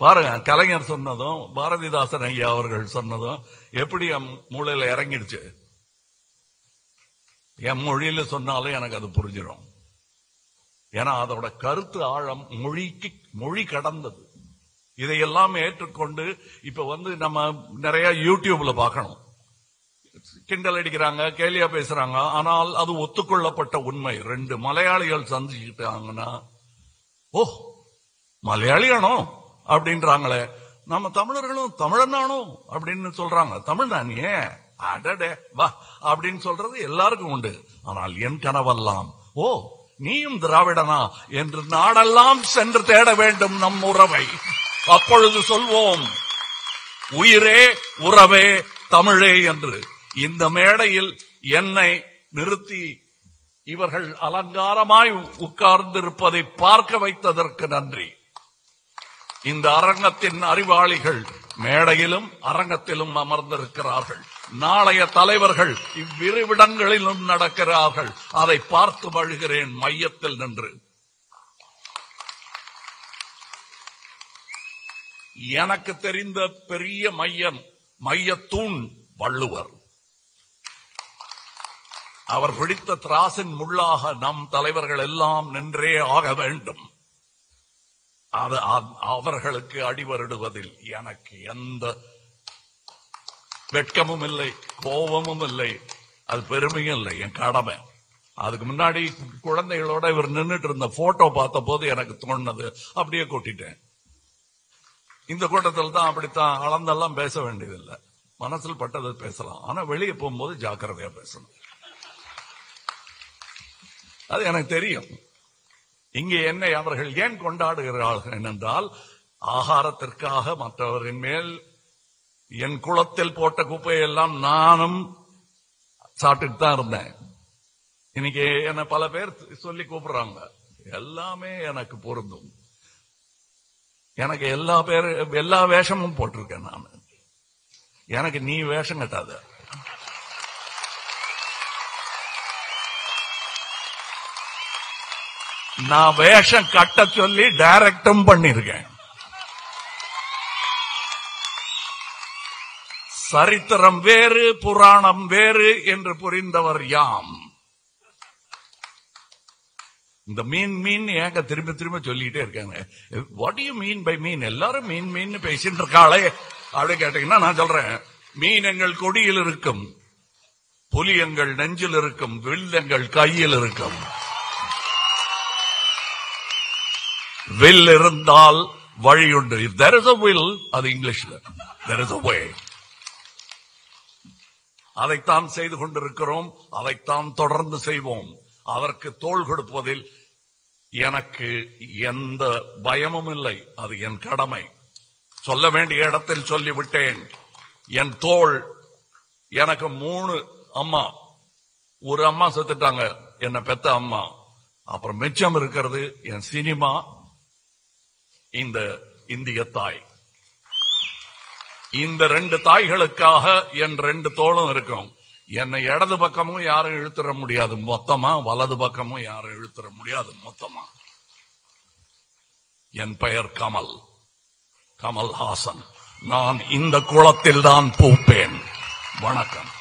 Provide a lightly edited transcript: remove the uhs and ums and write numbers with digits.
பாருங்க, கலைஞர் சொன்னதும் பாரதிதாசன் ஐயா அவர்கள் சொன்னதும் எப்படி என் மூளையில இறங்கிடுச்சு. என் மொழியில சொன்னாலும் எனக்கு அது புரிஞ்சிடும். ஏன்னா அதோட கருத்து ஆழம் மொழி கடந்தது. இதையெல்லாம் ஏற்றுக்கொண்டு இப்ப நம்ம நிறைய யூடியூப்ல பார்க்கணும். கிண்டல் அடிக்கிறாங்க, கேலியா பேசுறாங்க. ஆனால் அது ஒத்துக்கொள்ளப்பட்ட உண்மை. 2 மலையாளிகள் சந்திச்சுட்டாங்கன்னா, ஓ மலையாளியானோ அப்படின்றாங்களே, நம்ம தமிழர்களும் தமிழனானோ அப்படின்னு சொல்றாங்க. தமிழ்தானியே அடடே வா அப்படின்னு சொல்றது எல்லாருக்கும் உண்டு. ஆனால் என் கனவெல்லாம், ஓ நீயும் திராவிடனா என்று நாடெல்லாம் சென்று தேட வேண்டும் நம் உறவை. அப்பொழுது சொல்வோம் உயிரே உறவே தமிழே என்று. இந்த மேடையில் என்னை நிறுத்தி இவர்கள் அலங்காரமாய் உட்கார்ந்திருப்பதை பார்க்க வைத்ததற்கு நன்றி. இந்த அரங்கத்தின் அறிவாளிகள் மேடையிலும் அரங்கத்திலும் அமர்ந்திருக்கிறார்கள். நாளைய தலைவர்கள் இவ்விருவிடங்களிலும் நடக்கிறார்கள். அதை பார்த்து மழுகிறேன் மையத்தில் நின்று. எனக்கு தெரிந்த பெரிய மையத்தூண் வள்ளுவர். அவர் பிடித்த திராசின் முள்ளாக நம் தலைவர்கள் எல்லாம் நின்றே ஆக வேண்டும். அவர்களுக்கு அடிவருடுவதில் எனக்கு எந்த வெட்கமும் இல்லை, கோபமும் இல்லை, அது பெருமையும் இல்லை, என் கடமை. அதுக்கு முன்னாடி குழந்தைகளோட இவர் நின்றுட்டு இருந்த போட்டோ பார்த்த போது எனக்கு தோணுது, அப்படியே கொட்டிட்டேன். இந்த கூட்டத்தில் தான் அப்படித்தான் அளந்தெல்லாம் பேச வேண்டியதில்லை. மனசில் பட்டதை பேசலாம். ஆனா வெளியே போகும்போது ஜாக்கிரதையா பேசணும். அது எனக்கு தெரியும். இங்கே என்னை அவர்கள் ஏன் கொண்டாடுகிறார்கள் என்றால், ஆகாரத்திற்காக மற்றவரின் மேல் என் குளத்தில் போட்ட குப்பையெல்லாம் நானும் சாப்பிட்டு தான் இருந்தேன். இன்னைக்கு என்ன பல பேர் சொல்லி கூப்பிடுறாங்க. எல்லாமே எனக்கு பொருந்தும். எனக்கு எல்லா வேஷமும் போட்டிருக்கேன் நான். எனக்கு நீ வேஷம் கட்டாத. நான் வேஷம் கட்ட சொல்லி டைரக்டும் பண்ணிருக்கேன். சரித்திரம் வேறு புராணம் வேறு என்று புரிந்தவர் யாம். இந்த மீன் ஏங்க திரும்ப திரும்ப சொல்லிட்டே இருக்காங்க. வாட் யூ மீன் பை மீன்? எல்லாரும் மீன் பேசிட்டு இருக்காளே அப்படி கேட்டீங்கன்னா நான் சொல்றேன், மீன் எங்கள் கொடியில் இருக்கும், புலி எங்கள் நெஞ்சில் இருக்கும், வில் எங்கள் கையில் இருக்கும். வில் இருந்தால் வழியுண்டு. If there is a will, அது இங்கிலீஷ்ல there is a way. அதைத்தான் செய்து கொண்டிருக்கிறோம், அதைத்தான் தொடர்ந்து செய்வோம். அதற்கு தோள் கொடுப்பதில் எனக்கு எந்த பயமும் இல்லை. அது என் கடமை. சொல்ல வேண்டிய இடத்தில் சொல்லிவிட்டேன். என் தோள், எனக்கு 3 அம்மா. ஒரு அம்மா செத்துட்டாங்க, என்ன பெத்த அம்மா. அப்புறம் மிச்சம் இருக்கிறது என் சினிமா, இந்த இந்திய தாய். இந்த 2 தாய்களுக்காக என் 2 தோளும் இருக்கும். என்னை இடது பக்கமும் யாரும் இழுத்துற முடியாது மொத்தமா, வலது பக்கமும் யாரும் இழுத்துற முடியாது மொத்தமா. என் பெயர் கமல் ஹாசன். நான் இந்த குளத்தில் தான் பூப்பேன். வணக்கம்.